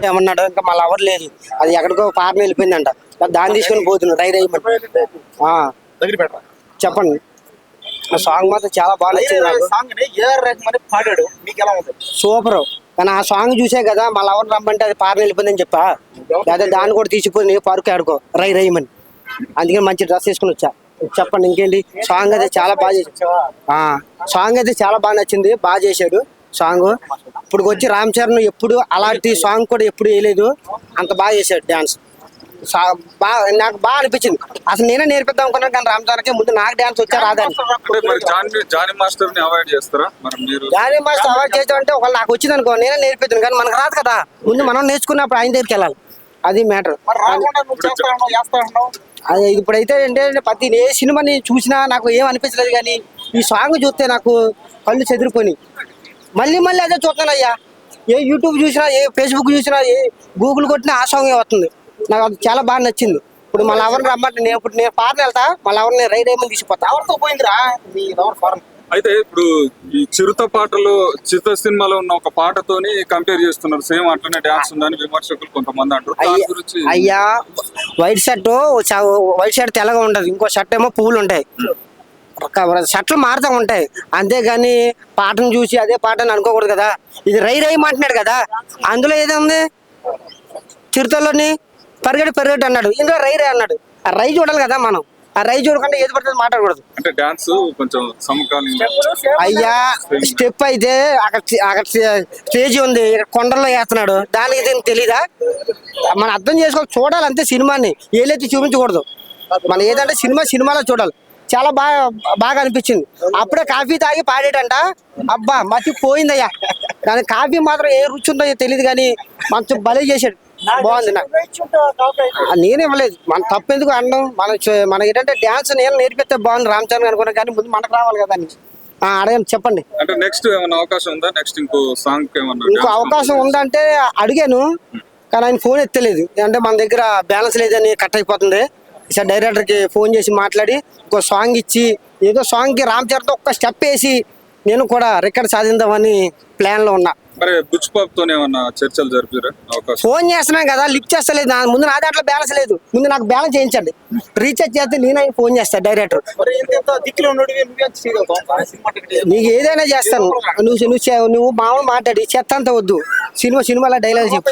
ఏమన్నాడు ఇంకా మళ్ళీ ఎవరు లేదు, అది ఎక్కడికో పార్ని వెళ్ళిపోయిందంట, దాన్ని తీసుకొని పోతున్నాడు రై రై చెప్పండి. ఆ సాంగ్ మాత్రం చాలా బాగా నచ్చింది, పాడాడు మీకు ఎలా ఉంది? సూపర్. కానీ ఆ సాంగ్ చూసే కదా మళ్ళీ ఎవరు రమ్మంటే అది పార్ని వెళ్ళిపోయిందని చెప్పా, లేదా దాన్ని కూడా తీసిపోయి పార్కు ఆడుకో రై రైమని, అందుకని మంచి డ్రెస్ వేసుకుని వచ్చా. చెప్పండి ఇంకేంటి. సాంగ్ అయితే చాలా బాగా చేశాడు, సాంగ్ అయితే చాలా బాగా నచ్చింది, బాగా చేశాడు సాంగ్. ఇప్పుడు వచ్చి రామ్ చరణ్ ఎప్పుడు అలాంటి సాంగ్ కూడా ఎప్పుడు వేయలేదు, అంత బాగా చేశాడు డ్యాన్స్. నాకు బాగా అనిపించింది. అసలు నేనే నేర్పిద్దాం అనుకున్నాను కానీ రామ్ చరణ్కి ముందు నాకు డ్యాన్స్ వచ్చా రాదని. జానీ మాస్టర్ అవాయిడ్ చేస్తారా? జానీ మాస్టర్ అవాయిడ్ చేయడం అంటే ఒకళ్ళు నాకు వచ్చింది అనుకో నేనే నేర్పిద్దాను, కానీ మనకు రాదు కదా, ముందు మనం నేర్చుకున్నప్పుడు ఆయన దగ్గరికి వెళ్ళాలి, అది మ్యాటర్. అది ఇప్పుడైతే ఏంటంటే ప్రతి ఏ సినిమాని చూసినా నాకు ఏం అనిపించలేదు, కానీ ఈ సాంగ్ చూస్తే నాకు కళ్ళు చెదిరిపోయి మళ్ళీ మళ్ళీ అదే చూస్తాను అయ్యా. ఏ యూట్యూబ్ చూసినా, ఏ ఫేస్బుక్ చూసినా, ఏ గూగుల్ కొట్టినా ఆ సాంగ్ వస్తుంది. నాకు అది చాలా బాగా నచ్చింది. ఇప్పుడు మళ్ళీ ఎవరిని రమ్మంటే నేను పార్ని వెళ్తా, మళ్ళీ ఎవరిని రైడ్ ఏమని తీసుకుపోతా. ఎవరితో పోయిందిరా మీ ఫారెన్? అయితే ఇప్పుడు ఈ చిరుత పాటలో చిరుత సినిమాలో ఉన్న ఒక పాటతోని కంపేర్ చేస్తున్నారు, సేమ్ అట్లనే డాన్స్ ఉందని విమర్శకులు కొంతమంది అంటారు. అయ్యా వైట్ షర్ట్ తెల్లగా ఉండదు, ఇంకో షర్ట్ ఏమో పువ్వులు ఉంటాయి, షర్ట్లు మారుతూ ఉంటాయి, అంతేగాని పాటను చూసి అదే పాటని అనుకోకూడదు కదా. ఇది రై రై అంటున్నాడు కదా, అందులో ఏముంది, చిరుతలోని పరిగెట్టు అన్నాడు, ఇందులో రై రై అన్నాడు. ఆ రై చూడాలి కదా మనం, ఆ రై చూడకుండా ఏది పడుతుంది మాట్లాడకూడదు. అంటే డాన్స్ కొంచెం సమకాలీన. అయ్యా స్టెప్ అయితే అక్కడ స్టేజ్ ఉంది, కొండల్లో వేస్తున్నాడు, దానికి దీనికి తెలీదా? మనం అర్థం చేసుకోవాలి, చూడాలి అంతే సినిమాని, ఏలైతే చూపించకూడదు. మనం ఏదంటే సినిమాలో చూడాలి. చాలా బాగా అనిపించింది. అప్పుడే కాఫీ తాగి పాడేటంట, అబ్బా మర్చిపోయిందయ్యా. కానీ కాఫీ మాత్రం ఏ రుచి ఉందో తెలియదు, కానీ మంచి భలే చేశాడు, బాగుంది. నాకు నేనే ఇవ్వలేదు, మన తప్పెందుకు అనడం, మన ఏంటంటే డ్యాన్స్ నేను నేర్పిస్తే బాగుంది రామ్ చరణ్ అనుకున్నా, కానీ ముందు మనకు రావాలి కదా అని అడగండి. చెప్పండి అంటే నెక్స్ట్ ఏమైనా అవకాశం ఉందా? నెక్స్ట్ ఇంకో అవకాశం ఉందంటే అడిగాను, కానీ ఆయన ఫోన్ ఎత్తలేదు, అంటే మన దగ్గర బ్యాలెన్స్ లేదని కట్ అయిపోతుంది. సార్ డైరెక్టర్కి ఫోన్ చేసి మాట్లాడి ఇంకో సాంగ్ ఇచ్చి, ఏదో సాంగ్కి రామ్ చరణ్తో ఒక్క స్టెప్ వేసి నేను కూడా రికార్డ్ సాధిద్దామని ప్లాన్లో ఉన్నా. మరి బుచ్చిబాబుతో ఏమన్నా చర్చలు జరిపారా? ఫోన్ చేస్తున్నాం కదా, లిఫ్ట్ చేస్తలేదు, ముందు నా దాంట్లో బ్యాలెన్స్ లేదు, ముందు నాకు బ్యాలెన్స్ చేయించండి, రీఛార్జ్ చేస్తే నేనే ఫోన్ చేస్తాను డైరెక్టర్. నీకు ఏదైనా చేస్తాను, నువ్వు మామూలు మాట్లాడి చెత్త అంతా వద్దు, సినిమాలో డైలాగ్ చెప్పు.